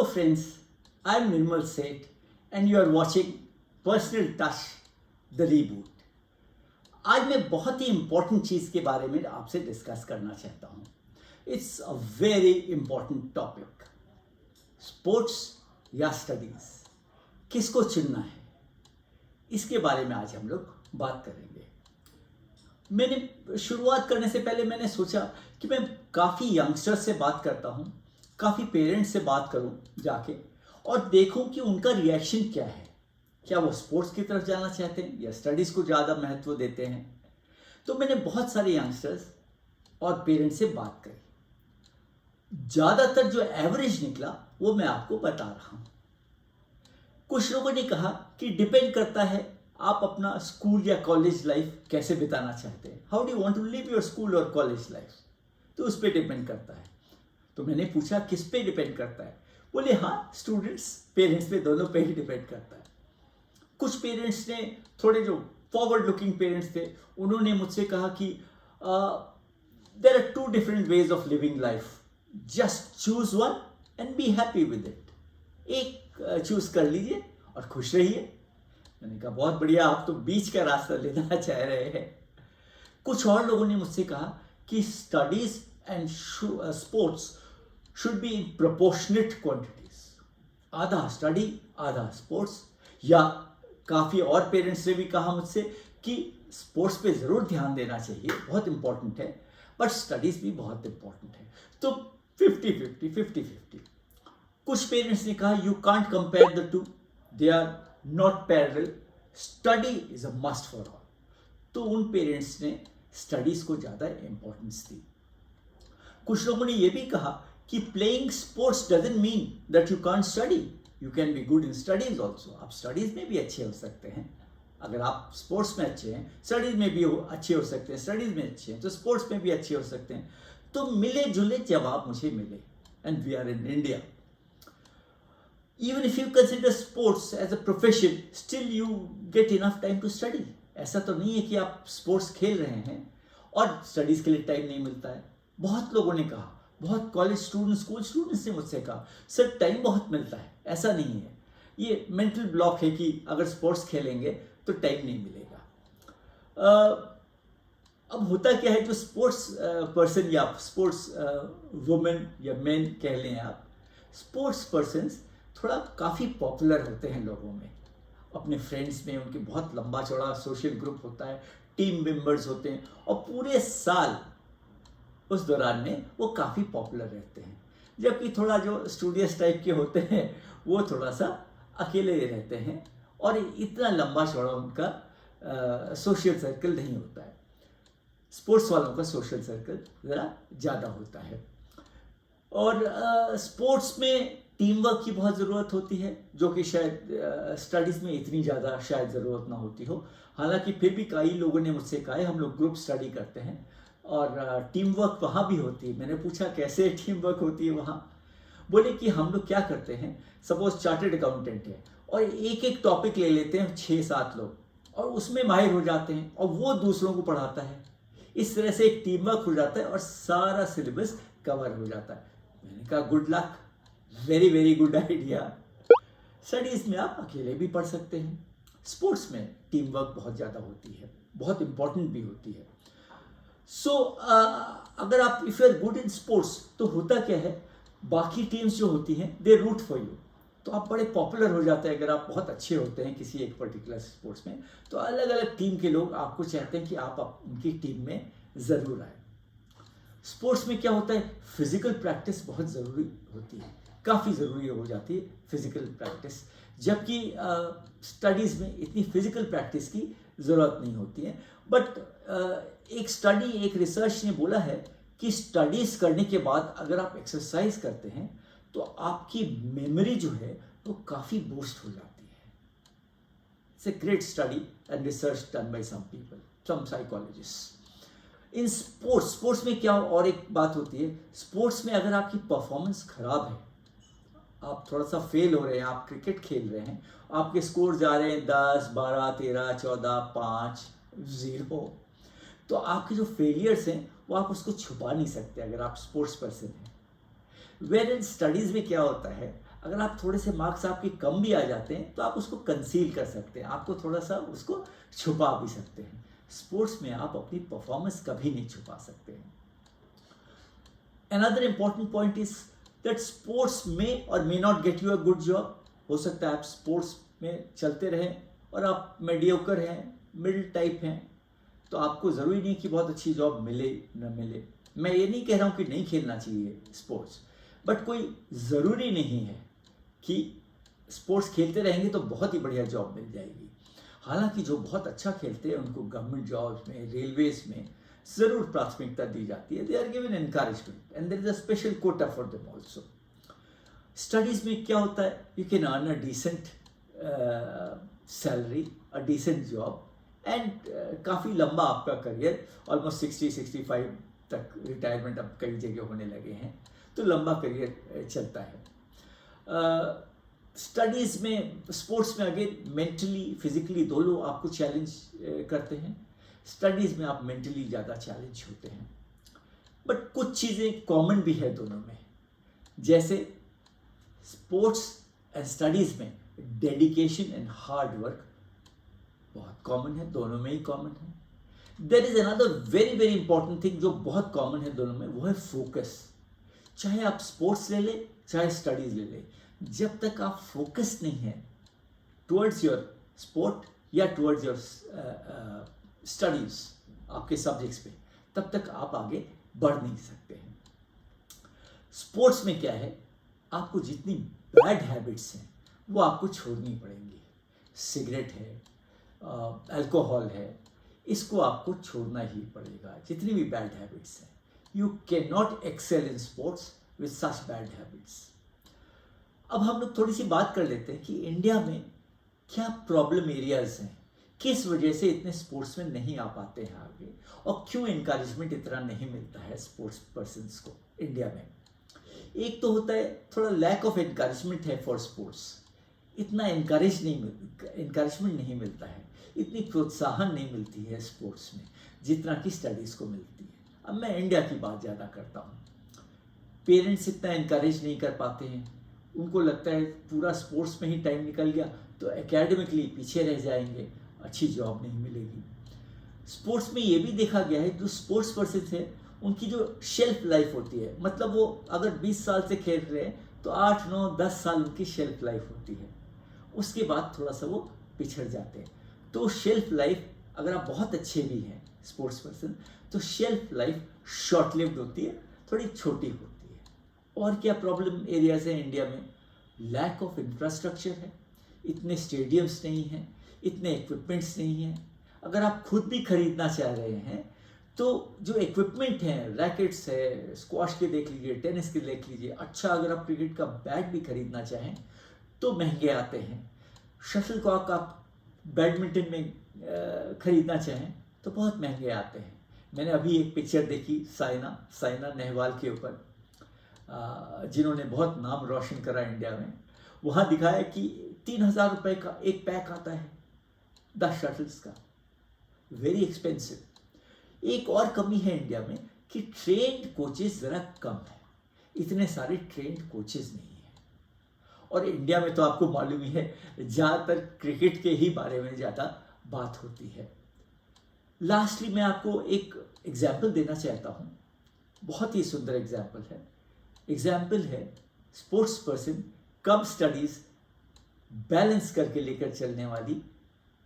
friends, I am Nirmal Seth and you are watching Personal Touch The Reboot. आज मैं बहुत ही important चीज़ के बारे में आपसे डिस्कस करना चाहता हूँ. It's a very important topic. Sports या स्टडीज़, किसको चुनना है, इसके बारे में आज हम लोग बात करेंगे. मैंने शुरुआत करने से पहले मैंने सोचा कि मैं काफ़ी यंगस्टर्स से बात करता हूँ, काफ़ी पेरेंट्स से बात करूँ जाके और देखूँ कि उनका रिएक्शन क्या है. क्या वो स्पोर्ट्स की तरफ जाना चाहते हैं या स्टडीज़ को ज़्यादा महत्व देते हैं. तो मैंने बहुत सारे यंगस्टर्स और पेरेंट्स से बात करी. ज़्यादातर जो एवरेज निकला वो मैं आपको बता रहा हूँ. कुछ लोगों ने कहा कि डिपेंड करता है आप अपना स्कूल या कॉलेज लाइफ कैसे बिताना चाहते हैं. How do you want to live your school और कॉलेज लाइफ, तो उस पर डिपेंड करता है. तो मैंने पूछा किस पे डिपेंड करता है. बोले हाँ, स्टूडेंट्स पेरेंट्स पे, दोनों पे ही डिपेंड करता है. कुछ पेरेंट्स ने, थोड़े जो फॉरवर्ड लुकिंग पेरेंट्स थे, उन्होंने मुझसे कहा कि there are two different ways of living life, just choose one and be happy with it. एक चूज कर लीजिए और खुश रहिए. मैंने कहा बहुत बढ़िया, आप तो बीच का रास्ता लेना चाह रहे हैं. कुछ और लोगों ने मुझसे कहा कि studies and sports should be in proportionate quantities, आधा स्टडी आधा स्पोर्ट्स. या काफ़ी और पेरेंट्स ने भी कहा मुझसे कि स्पोर्ट्स पे ज़रूर ध्यान देना चाहिए, बहुत इंपॉर्टेंट है, बट स्टडीज़ भी बहुत इंपॉर्टेंट है. तो 50-50. कुछ पेरेंट्स ने कहा you can't compare the two, they are not parallel, study is a must for all. तो उन पेरेंट्स ने स्टडीज़ को ज़्यादा इंपॉर्टेंस दी. कुछ लोगों ने यह भी कहा कि playing sports doesn't mean that you can't study, you can be good in studies also. आप स्टडीज़ में भी अच्छे हो सकते हैं. अगर आप स्पोर्ट्स में अच्छे हैं, स्टडीज़ में भी अच्छे हो सकते हैं. स्टडीज़ में अच्छे हैं तो स्पोर्ट्स में भी अच्छे हो सकते हैं. तो मिले जुले जवाब मुझे मिले. And we are in India. Even if you consider sports as a profession, still you get enough time to study. ऐसा तो नहीं है कि आप स्पोर्ट्स खेल रहे हैं और स्टडीज़ के लिए टाइम नहीं मिलता है. बहुत लोगों ने कहा, बहुत कॉलेज स्टूडेंट्स, स्कूल स्टूडेंट्स ने मुझसे कहा सर टाइम बहुत मिलता है. ऐसा नहीं है, ये मेंटल ब्लॉक है कि अगर स्पोर्ट्स खेलेंगे तो टाइम नहीं मिलेगा. अब होता क्या है, जो स्पोर्ट्स पर्सन या स्पोर्ट्स वुमेन या मैन कह लें आप, स्पोर्ट्स पर्सन्स थोड़ा काफ़ी पॉपुलर होते हैं लोगों में. अपने फ्रेंड्स में उनके बहुत लंबा चौड़ा सोशल ग्रुप होता है, टीम मेंबर्स होते हैं और पूरे साल उस दौरान में वो काफ़ी पॉपुलर रहते हैं. जबकि थोड़ा जो स्टूडियस टाइप के होते हैं वो थोड़ा सा अकेले रहते हैं और इतना लंबा चौड़ा उनका सोशल सर्कल नहीं होता है. स्पोर्ट्स वालों का सोशल सर्कल ज़रा ज़्यादा होता है. और स्पोर्ट्स में टीम वर्क की बहुत ज़रूरत होती है, जो कि शायद स्टडीज़ में इतनी ज़्यादा शायद ज़रूरत ना होती हो. हालांकि फिर भी कई लोगों ने मुझसे कहा है हम लोग ग्रुप स्टडी करते हैं और टीम वर्क वहाँ भी होती है. मैंने पूछा कैसे टीम वर्क होती है वहाँ. बोले कि हम लोग क्या करते हैं, सपोज चार्टर्ड अकाउंटेंट है और एक एक टॉपिक ले लेते हैं 6-7 लोग और उसमें माहिर हो जाते हैं और वो दूसरों को पढ़ाता है. इस तरह से एक टीम वर्क हो जाता है और सारा सिलेबस कवर हो जाता है. मैंने कहा good luck, very very good idea. Studies में आप अकेले भी पढ़ सकते हैं. स्पोर्ट्स में टीम वर्क बहुत ज़्यादा होती है, बहुत इंपॉर्टेंट भी होती है. सो अगर आप if you are good in sports तो होता क्या है, बाकी टीम्स जो होती हैं दे रूट फॉर यू. तो आप बड़े पॉपुलर हो जाते हैं. अगर आप बहुत अच्छे होते हैं किसी एक पर्टिकुलर स्पोर्ट्स में तो अलग अलग टीम के लोग आपको चाहते हैं कि आप उनकी टीम में ज़रूर आए. स्पोर्ट्स में क्या होता है, फिजिकल प्रैक्टिस बहुत ज़रूरी होती है, काफ़ी ज़रूरी हो जाती है फिजिकल प्रैक्टिस. जबकि स्टडीज़ में इतनी फिजिकल प्रैक्टिस की ज़रूरत नहीं होती है. बट एक रिसर्च ने बोला है कि स्टडीज़ करने के बाद अगर आप एक्सरसाइज करते हैं तो आपकी मेमोरी जो है वो काफ़ी बूस्ट हो जाती है. It's a great study and research done by some people, some psychologist. इन स्पोर्ट्स में क्या और एक बात होती है, स्पोर्ट्स में अगर आपकी परफॉर्मेंस खराब है, आप थोड़ा सा फेल हो रहे हैं, आप क्रिकेट खेल रहे हैं, आपके स्कोर जा रहे हैं 10, 12, 13, 14, 5, 0, तो आपके जो फेलियर्स हैं वो आप उसको छुपा नहीं सकते अगर आप स्पोर्ट्स पर्सन हैं. वेयर इन स्टडीज़ में क्या होता है, अगर आप थोड़े से मार्क्स आपके कम भी आ जाते हैं तो आप उसको कंसील कर सकते हैं, आपको थोड़ा सा उसको छुपा भी सकते हैं। स्पोर्ट्स में आप अपनी परफॉर्मेंस कभी नहीं छुपा सकते हैं। Another important point is that sports may or may not get you a good job. हो सकता है आप स्पोर्ट्स में चलते रहें और आप मेडियोकर हैं, मिडिल टाइप हैं, तो आपको ज़रूरी नहीं कि बहुत अच्छी जॉब मिले न मिले। मैं ये नहीं कह रहा हूँ कि नहीं खेलना चाहिए स्पोर्ट्स, बट कोई ज़रूरी नहीं है कि स्पोर्ट्स खेलते रहेंगे तो बहुत ही बढ़िया जॉब मिल जाएगी। हालांकि जो बहुत अच्छा खेलते हैं उनको गवर्नमेंट जॉब्स में, रेलवेज में ज़रूर प्राथमिकता दी जाती है। They are given encouragement and there is a special quota for them also. Studies में क्या होता है, you can earn a decent salary, a decent job and काफ़ी लंबा आपका करियर, ऑलमोस्ट 60-65 तक रिटायरमेंट अब कई जगह होने लगे हैं, तो लंबा करियर चलता है। स्टडीज़ में, स्पोर्ट्स में अगेन मेंटली फिजिकली दोनों आपको चैलेंज करते हैं। स्टडीज़ में आप मेंटली ज़्यादा चैलेंज होते हैं, बट कुछ चीज़ें कॉमन भी है दोनों में, जैसे स्पोर्ट्स एंड स्टडीज़ में डेडिकेशन एंड हार्ड वर्क बहुत कॉमन है, दोनों में ही कॉमन है। There is another very very important thing जो बहुत कॉमन है दोनों में, वो है फोकस। चाहे आप स्पोर्ट्स ले लें चाहे स्टडीज़ ले लें, जब तक आप फोकस नहीं है टुवर्ड्स योर स्पोर्ट या टुवर्ड्स योर स्टडीज़, आपके सब्जेक्ट्स पे, तब तक आप आगे बढ़ नहीं सकते हैं। स्पोर्ट्स में क्या है, आपको जितनी बैड हैबिट्स हैं वो आपको छोड़नी पड़ेंगी। सिगरेट है, अल्कोहल है, इसको आपको छोड़ना ही पड़ेगा, जितनी भी बैड हैबिट्स हैं। You can not excel in sports with such bad habits. अब हम लोग थोड़ी सी बात कर लेते हैं कि इंडिया में क्या प्रॉब्लम एरियाज हैं, किस वजह से इतने स्पोर्ट्स में नहीं आ पाते हैं आगे, और क्यों इनकरेजमेंट इतना नहीं मिलता है स्पोर्ट्स पर्सन्स को इंडिया में। एक तो होता है थोड़ा लैक ऑफ इनकरेजमेंट है फॉर स्पोर्ट्स, इतना इनकरेजमेंट नहीं मिलता है, इतनी प्रोत्साहन नहीं मिलती है स्पोर्ट्स में जितना कि स्टडीज़ को मिलती है। अब मैं इंडिया की बात ज़्यादा करता हूँ। पेरेंट्स इतना इनकरेज नहीं कर पाते हैं, उनको लगता है पूरा स्पोर्ट्स में ही टाइम निकल गया तो एकेडमिकली पीछे रह जाएंगे, अच्छी जॉब नहीं मिलेगी। स्पोर्ट्स में ये भी देखा गया है, जो स्पोर्ट्स पर्सन है उनकी जो शेल्फ लाइफ होती है, मतलब वो अगर 20 साल से खेल रहे हैं तो 8, 9, 10 साल उनकी शेल्फ लाइफ होती है, उसके बाद थोड़ा सा वो पिछड़ जाते हैं। तो शेल्फ लाइफ, अगर आप बहुत अच्छे भी हैं स्पोर्ट्स पर्सन, तो शेल्फ लाइफ शॉर्ट लिव्ड होती है, थोड़ी छोटी होती है। और क्या प्रॉब्लम एरियाज हैं इंडिया में, लैक ऑफ इंफ्रास्ट्रक्चर है, इतने स्टेडियम्स नहीं हैं, इतने इक्विपमेंट्स नहीं हैं। अगर आप खुद भी खरीदना चाह रहे हैं तो जो इक्विपमेंट हैं, रैकेट्स है, स्क्वाश के देख लीजिए, टेनिस के देख लीजिए, अच्छा अगर आप क्रिकेट का बैट भी खरीदना चाहें तो महंगे आते हैं। शटल कॉक आप बैडमिंटन में खरीदना चाहें तो बहुत महंगे आते हैं। मैंने अभी एक पिक्चर देखी साइना नेहवाल के ऊपर, जिन्होंने बहुत नाम रोशन करा इंडिया में। वहाँ दिखाया कि 3,000 रुपये का एक पैक आता है 10 शटल्स का, वेरी एक्सपेंसिव। एक और कमी है इंडिया में कि ट्रेंड कोचेस ज़रा कम है, इतने सारे ट्रेंड कोचेस नहीं हैं। और इंडिया में तो आपको मालूम ही है, ज़्यादातर क्रिकेट के ही बारे में ज़्यादा बात होती है। लास्टली मैं आपको एक एग्जाम्पल देना चाहता हूँ, बहुत ही सुंदर एग्जाम्पल है स्पोर्ट्स पर्सन कम स्टडीज़ बैलेंस करके लेकर चलने वाली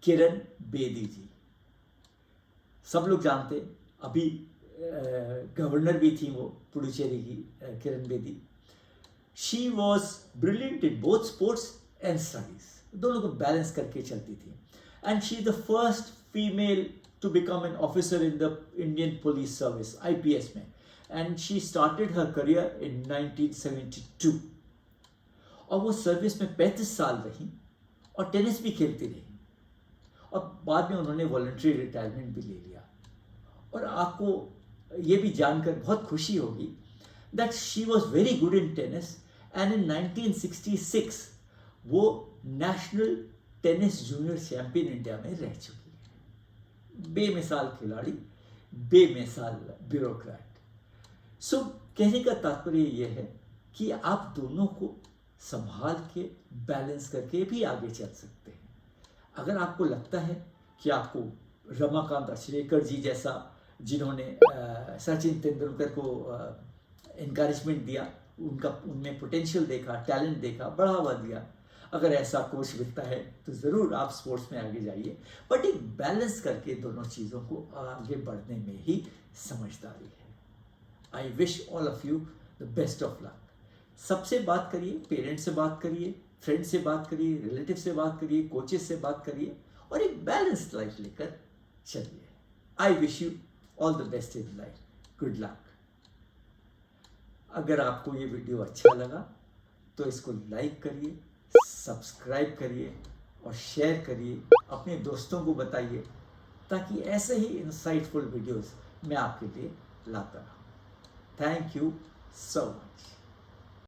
किरण बेदी जी। सब लोग जानते, अभी गवर्नर भी थी वो पुडुचेरी की, Kiran Bedi. She was brilliant in both sports and studies, दोनों को बैलेंस करके चलती थी। And she is the first female to become an officer in the Indian police service, IPS में, and she started her career in 1972। और वो service में 35 साल रही और टेनिस भी खेलती रही, और बाद में उन्होंने वॉलंटरी रिटायरमेंट भी ले लिया। और आपको ये भी जानकर बहुत खुशी होगी that she was very good in tennis, and in 1966 वो national tennis junior champion India में रह चुकी है। बेमिसाल खिलाड़ी, बेमिसाल ब्यूरोक्रेट। सो कहने का तात्पर्य ये है कि आप दोनों को संभाल के बैलेंस करके भी आगे चल सकते हैं। अगर आपको लगता है कि आपको रमाकांत अचरेकर जी जैसा, जिन्होंने सचिन तेंदुलकर को इनकरेजमेंट दिया, उनमें पोटेंशियल देखा, टैलेंट देखा, बढ़ावा दिया, अगर ऐसा कोच मिलता है तो ज़रूर आप स्पोर्ट्स में आगे जाइए, बट एक बैलेंस करके दोनों चीज़ों को आगे बढ़ने में ही समझदारी है। I wish all of you the best of luck. सबसे बात करिए, पेरेंट्स से बात करिए, फ्रेंड से बात करिए, रिलेटिव से बात करिए, कोचेस से बात करिए और एक बैलेंस्ड लाइफ लेकर चलिए। I wish you all the best in life. Good luck. अगर आपको ये वीडियो अच्छा लगा तो इसको लाइक करिए, सब्सक्राइब करिए और शेयर करिए, अपने दोस्तों को बताइए, ताकि ऐसे ही इंसाइटफुल वीडियोस मैं आपके लिए लाता रहूं। Thank you so much.